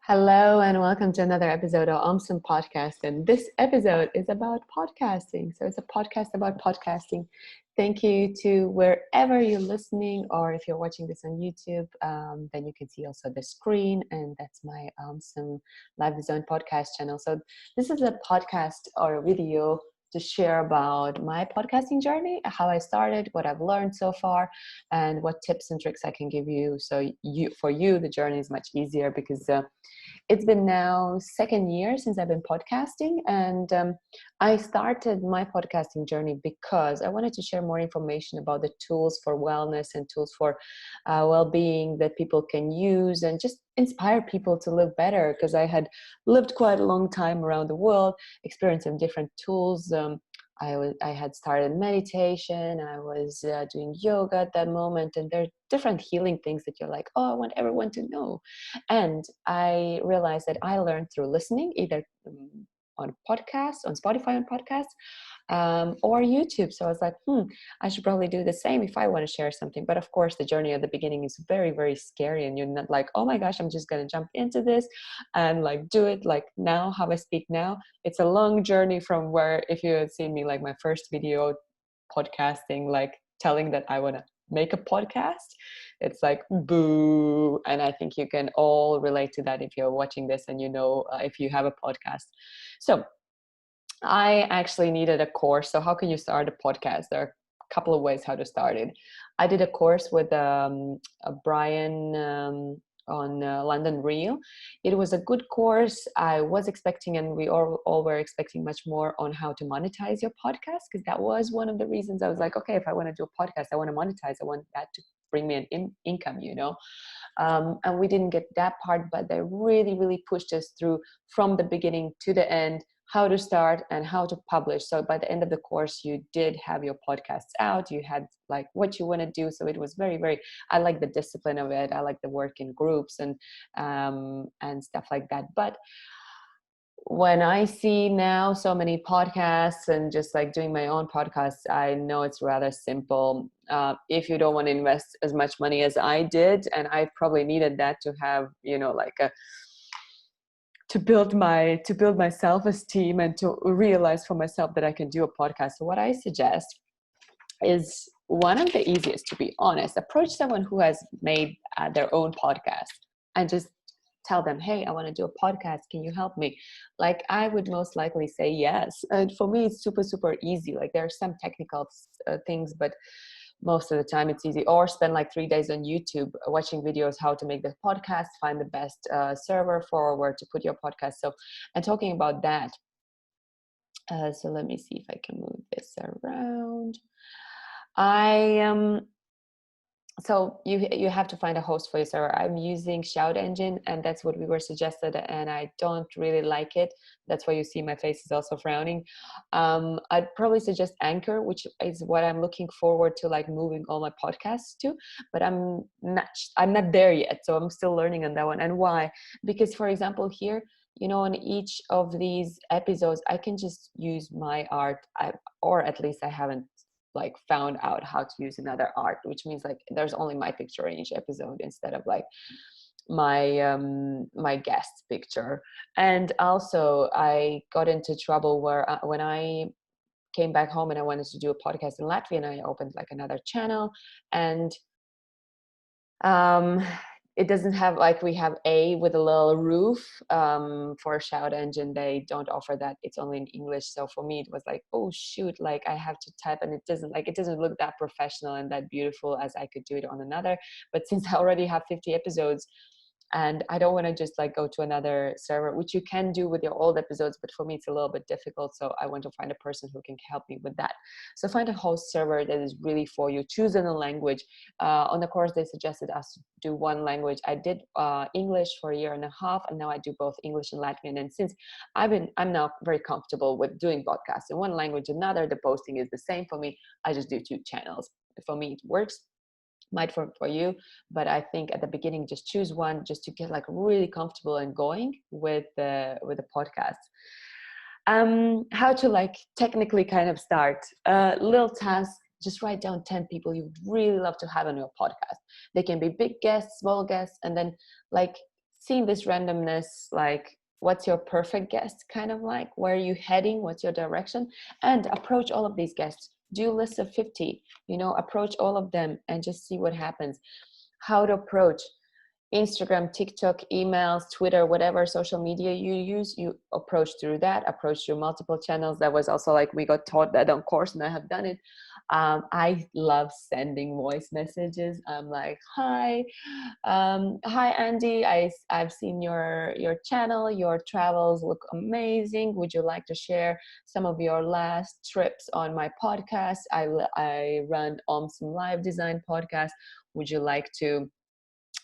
Hello and welcome to another episode of ommmsome podcast. And this episode is about podcasting. So it's a podcast about podcasting. Thank you to wherever you're listening, or if you're watching this on YouTube, then you can see also the screen, and that's my ommmsome Live Design podcast channel. So this is a podcast or a video to share about my podcasting journey, how I started, what I've learned so far, and what tips and tricks I can give you. So for you, the journey is much easier because it's been now second year since I've been podcasting, and I started my podcasting journey because I wanted to share more information about the tools for wellness and tools for well-being that people can use and just inspire people to live better, because I had lived quite a long time around the world, experiencing different tools. I had started meditation. I was doing yoga at that moment, and there are different healing things that you're like, oh, I want everyone to know. And I realized that I learned through listening, either on podcasts, on Spotify on podcasts, or YouTube. So I was like, I should probably do the same if I want to share something. But of course, the journey at the beginning is very, very scary. And you're not like, oh my gosh, I'm just going to jump into this and like do it like now, how I speak now. It's a long journey from where, if you had seen me, like my first video podcasting, like telling that I want to make a podcast, it's like boo. And I think you can all relate to that if you're watching this and if you have a podcast. So I actually needed a course. So how can you start a podcast? There are a couple of ways how to start it. I did a course with Brian on London Real. It was a good course. I was expecting, and we all were expecting much more on how to monetize your podcast, because that was one of the reasons I was like, okay, if I want to do a podcast, I want to monetize. I want that to bring me an income, and we didn't get that part, but they really, really pushed us through from the beginning to the end, how to start and how to publish. So by the end of the course, you did have your podcasts out, you had like what you want to do. So it was very, very, I like the discipline of it. I like the work in groups and stuff like that. But when I see now so many podcasts and just like doing my own podcasts, I know it's rather simple. If you don't want to invest as much money as I did, and I probably needed that to have, to build my self-esteem and to realize for myself that I can do a podcast. So what I suggest is one of the easiest, to be honest. Approach someone who has made their own podcast and just tell them, hey, I want to do a podcast. Can you help me? Like, I would most likely say yes. And for me, it's super, super easy. Like, there are some technical things, but most of the time it's easy. Or spend like 3 days on YouTube watching videos how to make the podcast, find the best server for where to put your podcast. So, and talking about that, so let me see if I can move this around. So you have to find a host for your server. I'm using Shout Engine, and that's what we were suggested, and I don't really like it. That's why you see my face is also frowning. I'd probably suggest Anchor, which is what I'm looking forward to, like moving all my podcasts to, but I'm not there yet. So I'm still learning on that one. And why? Because, for example, here, on each of these episodes, I can just use my art, or at least I haven't like found out how to use another art, which means like there's only my picture in each episode instead of like my guest picture. And also I got into trouble where when I came back home and I wanted to do a podcast in Latvian, I opened like another channel, and it doesn't have, like, we have A with a little roof. For Shout Engine, they don't offer that. It's only in English. So for me, it was like, oh shoot, like I have to type, and it doesn't look that professional and that beautiful as I could do it on another. But since I already have 50 episodes, and I don't want to just like go to another server, which you can do with your old episodes, but for me it's a little bit difficult. So I want to find a person who can help me with that. So find a host server that is really for you. Choose a language. On the course, they suggested us to do one language. I did English for a year and a half, and now I do both English and Latvian. And since I'm now very comfortable with doing podcasts in one language, another, the posting is the same for me. I just do 2 channels. For me, it works. Might for you, but I think at the beginning, just choose one, just to get like really comfortable and going with the podcast. How to like technically kind of start. Little task: just write down 10 people you would really love to have on your podcast. They can be big guests, small guests, and then like seeing this randomness, like what's your perfect guest, kind of like where are you heading, what's your direction, and approach all of these guests. Do a list of 50, approach all of them and just see what happens. How to approach Instagram, TikTok, emails, Twitter, whatever social media you use, you approach through that, approach through multiple channels. That was also like, we got taught that on course and I have done it. I love sending voice messages. I'm like, hi Andy, I've seen your channel, your travels look amazing. Would you like to share some of your last trips on my podcast? I run ommmsome live design podcast. Would you like to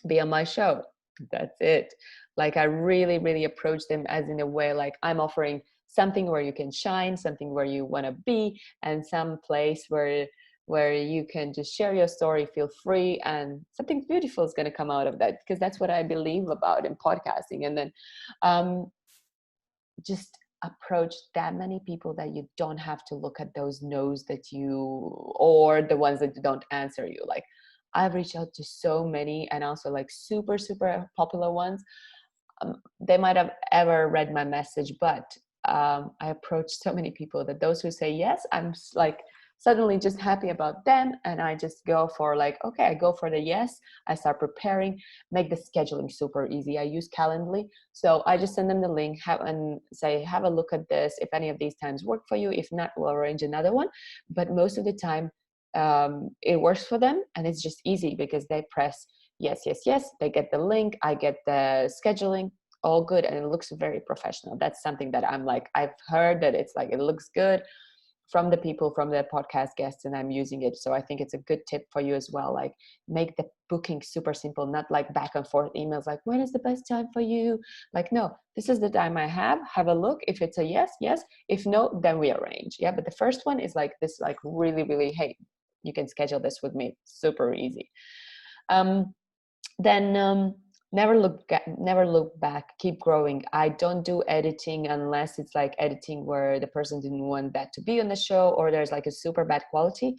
be on my show? That's it. Like, I really, really approach them as in a way, like I'm offering something where you can shine, something where you want to be, and some place where you can just share your story, feel free, and something beautiful is going to come out of that, because that's what I believe about in podcasting. And then just approach that many people that you don't have to look at those no's that you, or the ones that don't answer you. Like, I've reached out to so many, and also like super, super popular ones. They might have ever read my message, but I approached so many people that those who say yes, I'm like suddenly just happy about them. And I just go for like, okay, I go for the yes. I start preparing, make the scheduling super easy. I use Calendly. So I just send them the link and say, have a look at this. If any of these times work for you, if not, we'll arrange another one. But most of the time, it works for them, and it's just easy because they press yes, yes, yes. They get the link. I get the scheduling, all good. And it looks very professional. That's something that I'm like, I've heard that it's like, it looks good from the people, from the podcast guests, and I'm using it. So I think it's a good tip for you as well. Like, make the booking super simple, not like back and forth emails, like, when is the best time for you? Like, no, this is the time I have a look. If it's a yes, yes. If no, then we arrange. Yeah. But the first one is like this, like really, really, hey, you can schedule this with me. Super easy. Then never look back, keep growing. I don't do editing unless it's like editing where the person didn't want that to be on the show, or there's like a super bad quality.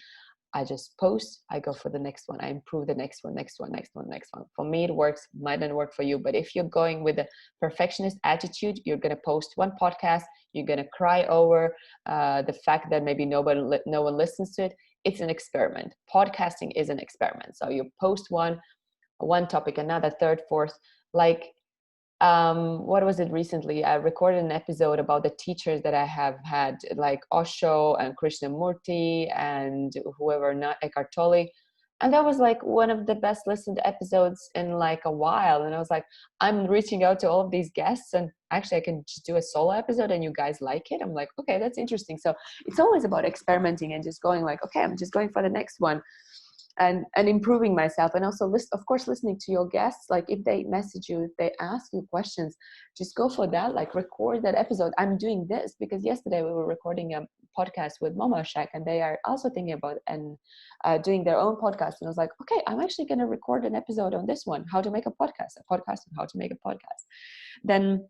I just post, I go for the next one, I improve the next one, next one, next one, next one. For me it works, might not work for you, but if you're going with a perfectionist attitude, you're going to post one podcast, you're going to cry over the fact that maybe no one listens to it. It's an experiment. Podcasting is an experiment. So you post one topic, another, third, fourth. Like, what was it recently? I recorded an episode about the teachers that I have had, like Osho and Krishnamurti and whoever, not Eckhart Tolle. And that was like one of the best listened episodes in like a while. And I was like, I'm reaching out to all of these guests, and actually I can just do a solo episode and you guys like it. I'm like, okay, that's interesting. So it's always about experimenting and just going like, okay, I'm just going for the next one. And improving myself, and also of course listening to your guests. Like, if they message you, if they ask you questions, just go for that. Like, record that episode. I'm doing this because yesterday we were recording a podcast with Mama Shack, and they are also thinking about and doing their own podcast. And I was like, okay, I'm actually going to record an episode on this one, how to make a podcast on how to make a podcast. Then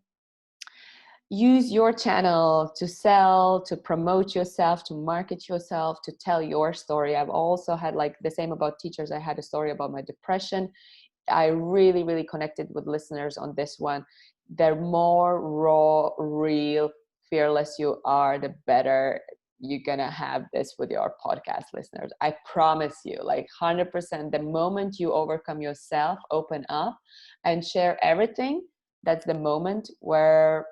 use your channel to sell, to promote yourself, to market yourself, to tell your story. I've also had like the same about teachers. I had a story about my depression. I really, really connected with listeners on this one. The more raw, real, fearless you are, the better you're gonna have this with your podcast listeners. I promise you, like 100%. The moment you overcome yourself, open up and share everything, that's the moment where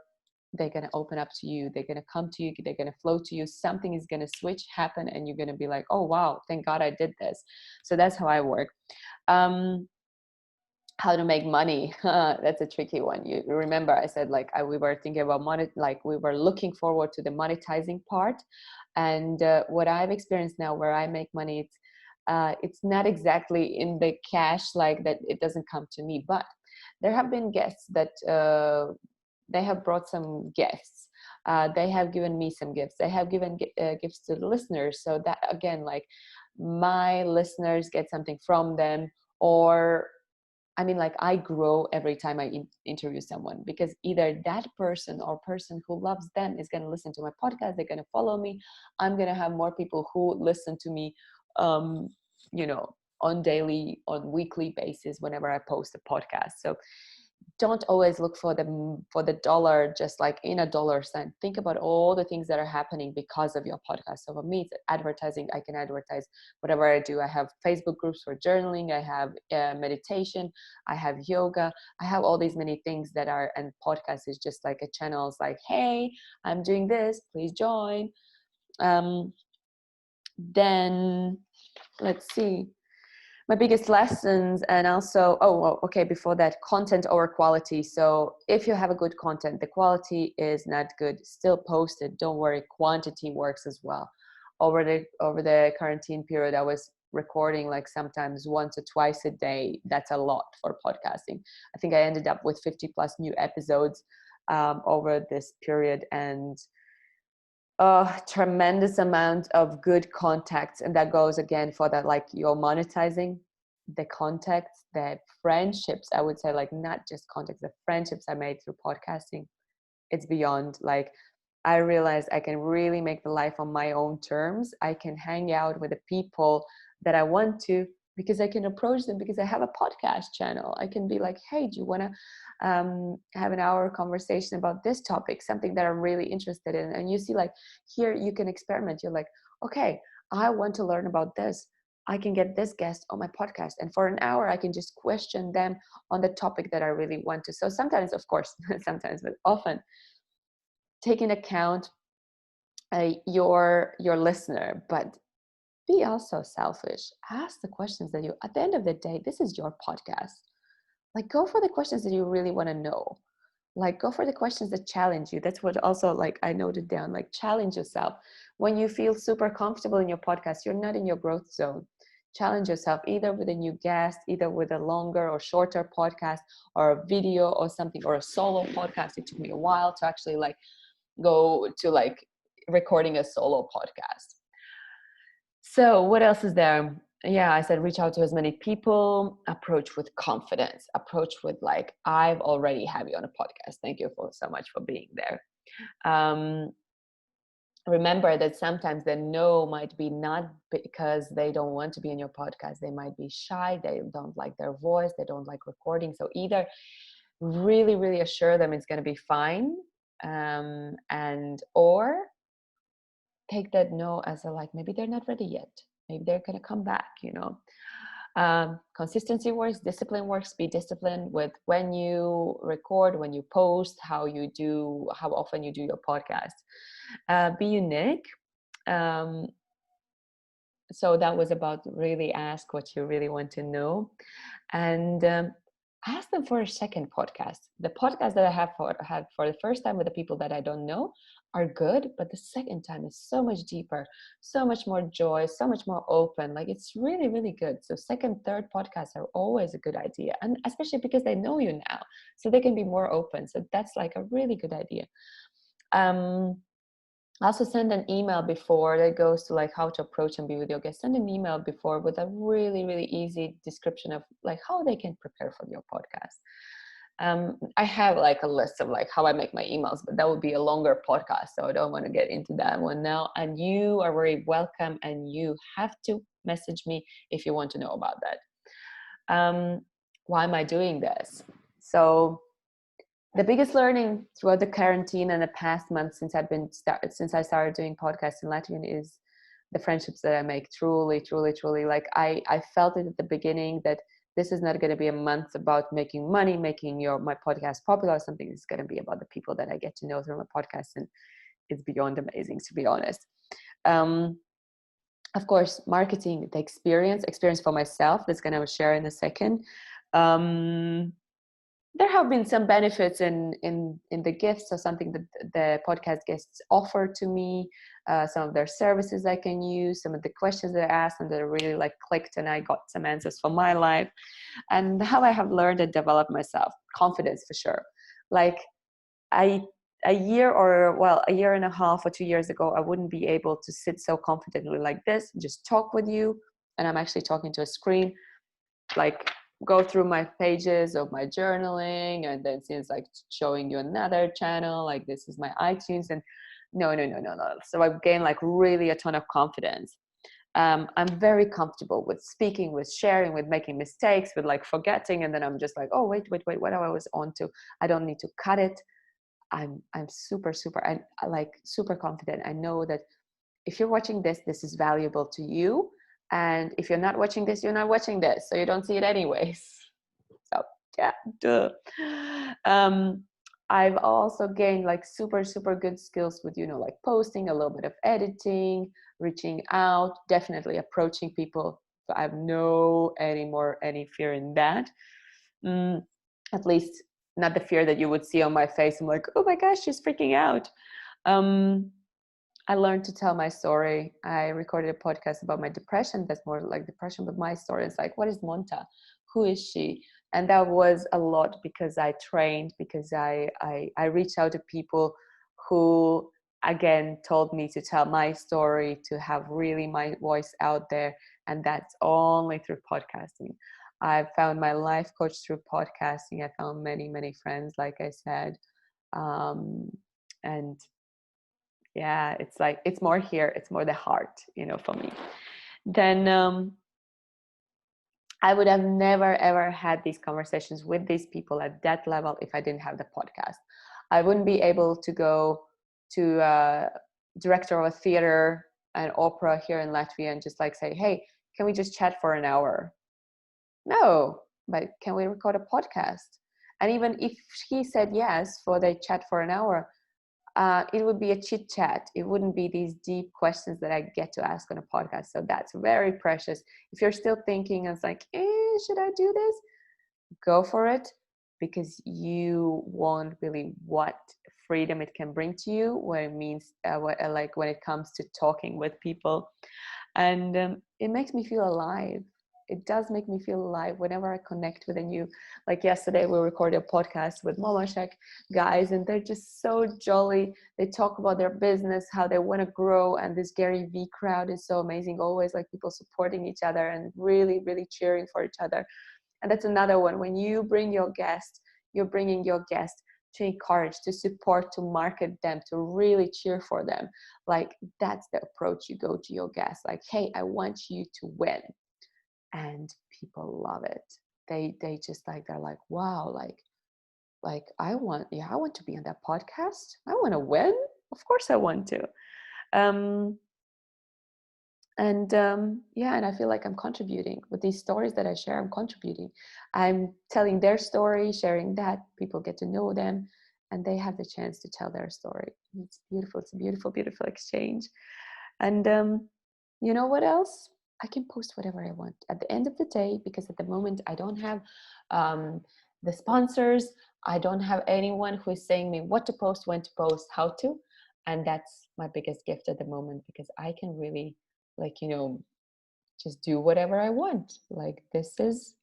they're going to open up to you. They're going to come to you. They're going to flow to you. Something is going to switch, happen, and you're going to be like, oh, wow, thank God I did this. So that's how I work. How to make money. That's a tricky one. You remember I said, like, we were thinking about money, like we were looking forward to the monetizing part. And what I've experienced now where I make money, it's not exactly in the cash, like that it doesn't come to me, but there have been guests that they have brought some gifts. They have given me some gifts. They have given gifts to the listeners. So that, again, like, my listeners get something from them. Or, I mean, like, I grow every time I interview someone, because either that person or person who loves them is going to listen to my podcast. They're going to follow me. I'm going to have more people who listen to me, on daily, on weekly basis whenever I post a podcast. So don't always look for the dollar, just like in a dollar sign. Think about all the things that are happening because of your podcast. So for me, it's advertising. I can advertise whatever I do. I have Facebook groups for journaling. I have meditation. I have yoga. I have all these many things that are, and podcast is just like a channel. It's like, hey, I'm doing this, please join. Then let's see, my biggest lessons, and also, okay, before that, content over quality. So if you have a good content, the quality is not good, still post it. Don't worry, quantity works as well. Over the quarantine period, I was recording like sometimes once or twice a day. That's a lot for podcasting. I think I ended up with 50 plus new episodes over this period, and a tremendous amount of good contacts. And that goes again for that, like you're monetizing the contacts, the friendships, I would say, like not just contacts, the friendships I made through podcasting. It's beyond, like, I realized I can really make the life on my own terms. I can hang out with the people that I want to, because I can approach them, because I have a podcast channel. I can be like, hey, do you want to have an hour conversation about this topic, something that I'm really interested in? And you see, like, here you can experiment. You're like, okay, I want to learn about this. I can get this guest on my podcast, and for an hour I can just question them on the topic that I really want to. So sometimes, of course, sometimes, but often, take into account your listener, but be also selfish. Ask the questions that you, at the end of the day, this is your podcast. Like, go for the questions that you really want to know. Like, go for the questions that challenge you. That's what also, like, I noted down, like, challenge yourself. When you feel super comfortable in your podcast, you're not in your growth zone. Challenge yourself, either with a new guest, either with a longer or shorter podcast, or a video or something, or a solo podcast. It took me a while to actually like go to like recording a solo podcast. So what else is there? Yeah, I said reach out to as many people, approach with confidence, approach with like, I've already have you on a podcast. Thank you for so much for being there. Remember that sometimes the no might be not because they don't want to be in your podcast. They might be shy. They don't like their voice. They don't like recording. So either really, really assure them it's going to be fine, and or take that no as a like, maybe they're not ready yet, maybe they're going to come back, you know. Consistency works, discipline works. Be disciplined with when you record, when you post, how often you do your podcast. Be unique. So that was about really ask what you really want to know, and ask them for a second podcast. The podcast that I had for the first time with the people that I don't know are good, but the second time is so much deeper, so much more joy, so much more open. Like, it's really, really good. So second, third podcasts are always a good idea, and especially because they know you now, so they can be more open. So that's like a really good idea. Also send an email before that goes to like how to approach and be with your guests. Send an email before with a really, really easy description of like how they can prepare for your podcast. I have like a list of like how I make my emails, but that would be a longer podcast, so I don't want to get into that one now. And you are very welcome, and you have to message me if you want to know about that. Why am I doing this? So the biggest learning throughout the quarantine and the past month since I started doing podcasts in Latvian is the friendships that I make. Truly, truly, truly. Like I felt it at the beginning that this is not going to be a month about making money, making my podcast popular or something. It's going to be about the people that I get to know through my podcast, and it's beyond amazing, to be honest. Of course, marketing, the experience for myself. That's going to share in a second. There have been some benefits in the gifts or something that the podcast guests offer to me, some of their services I can use, some of the questions that I asked and that really like clicked, and I got some answers for my life, and how I have learned and developed myself. Confidence, for sure. Like a year and a half or 2 years ago, I wouldn't be able to sit so confidently like this, just talk with you, and I'm actually talking to a screen, like go through my pages of my journaling, and then since like showing you another channel, like this is my iTunes, and no. So I've gained like really a ton of confidence. I'm very comfortable with speaking, with sharing, with making mistakes, with like forgetting, and then I'm just like, oh wait, what I was on to. I don't need to cut it. I'm super and like super confident. I know that if you're watching this, this is valuable to you, and if you're not watching this, you're not watching this, so you don't see it anyways. So yeah, duh. I've also gained like super good skills with, you know, like posting, a little bit of editing, reaching out, definitely approaching people. So I have no any fear in that. At least not the fear that you would see on my face. I'm like, oh my gosh, she's freaking out. um I learned to tell my story. I recorded a podcast about my depression. That's more like depression, but my story is like, what is Monta? Who is she? And that was a lot because I trained, because I reached out to people who, again, told me to tell my story, to have really my voice out there. And that's only through podcasting. I found my life coach through podcasting. I found many friends, like I said. And yeah, it's like, it's more here, it's more the heart, you know, for me. Then I would have never ever had these conversations with these people at that level if I didn't have the podcast. I wouldn't be able to go to director of a theater and opera here in Latvia and just like say, hey, can we just chat for an hour? No, but can we record a podcast? And even if he said yes for the chat for an hour, it would be a chit chat. It wouldn't be these deep questions that I get to ask on a podcast. So that's very precious. If you're still thinking, it's like, should I do this? Go for it, because you want really what freedom it can bring to you when it means, like when it comes to talking with people. And it makes me feel alive. It does make me feel alive whenever I connect with a new, like yesterday we recorded a podcast with ommmsome guys, and they're just so jolly. They talk about their business, how they want to grow, and this Gary V crowd is so amazing, always like people supporting each other and really cheering for each other. And that's another one. When you bring your guest, you're bringing your guest to encourage, to support, to market them, to really cheer for them. Like, that's the approach you go to your guests. Like, hey, I want you to win. And people love it. They just like, they're like, wow, like I want to be on that podcast. I want to win. Of course I want to. And I feel like I'm contributing with these stories that I share. I'm contributing. I'm telling their story, sharing that. People get to know them, and they have the chance to tell their story. It's beautiful. It's a beautiful exchange. And you know what else? I can post whatever I want at the end of the day, because at the moment I don't have the sponsors. I don't have anyone who is saying me what to post, when to post, how to. And that's my biggest gift at the moment, because I can really, like, you know, just do whatever I want. Like, this is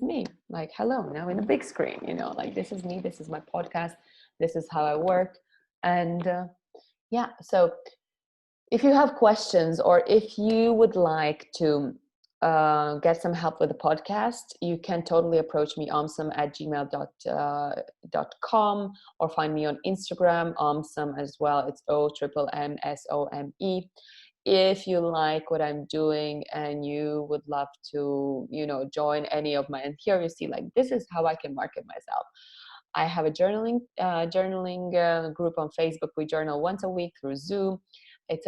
me. Like, hello, now in a big screen, you know, like, this is me. This is my podcast. This is how I work. And yeah, so if you have questions, or if you would like to get some help with the podcast, you can totally approach me, ommmsome@gmail.com, or find me on Instagram, ommmsome as well. It's OMMSOME. If you like what I'm doing and you would love to, you know, join any of my, and here you see, like, this is how I can market myself. I have a journaling group on Facebook. We journal once a week through Zoom. It's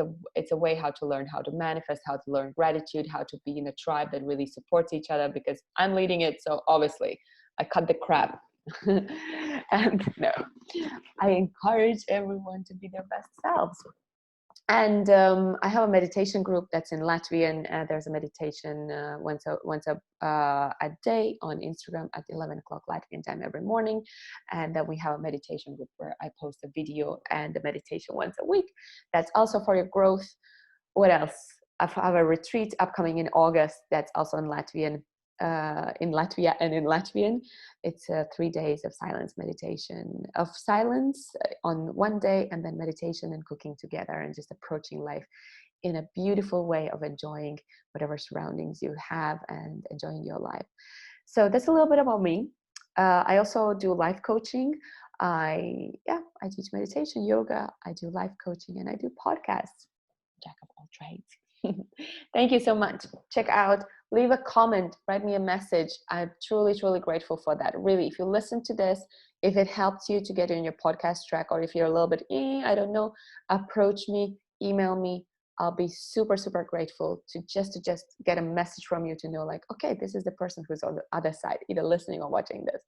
a way how to learn how to manifest, how to learn gratitude, how to be in a tribe that really supports each other, because I'm leading it. So obviously I cut the crap. And no, I encourage everyone to be their best selves. And I have a meditation group that's in Latvian. There's a meditation once a day on Instagram at 11 o'clock Latvian time every morning. And then we have a meditation group where I post a video and a meditation once a week. That's also for your growth. What else? I have a retreat upcoming in August. That's also in Latvian, in Latvia and in Latvian. It's 3 days of silence meditation, of silence on one day, and then meditation and cooking together, and just approaching life in a beautiful way of enjoying whatever surroundings you have and enjoying your life. So that's a little bit about me. I also do life coaching. I teach meditation, yoga. I do life coaching, and I do podcasts. Jack of all trades. Thank you so much. Check out, leave a comment, write me a message. I'm truly, truly grateful for that. Really, if you listen to this, if it helps you to get in your podcast track, or if you're a little bit, I don't know, approach me, email me. I'll be super, super grateful to just get a message from you to know, like, okay, this is the person who's on the other side, either listening or watching this.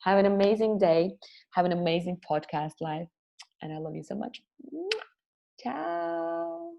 Have an amazing day. Have an amazing podcast life. And I love you so much. Ciao.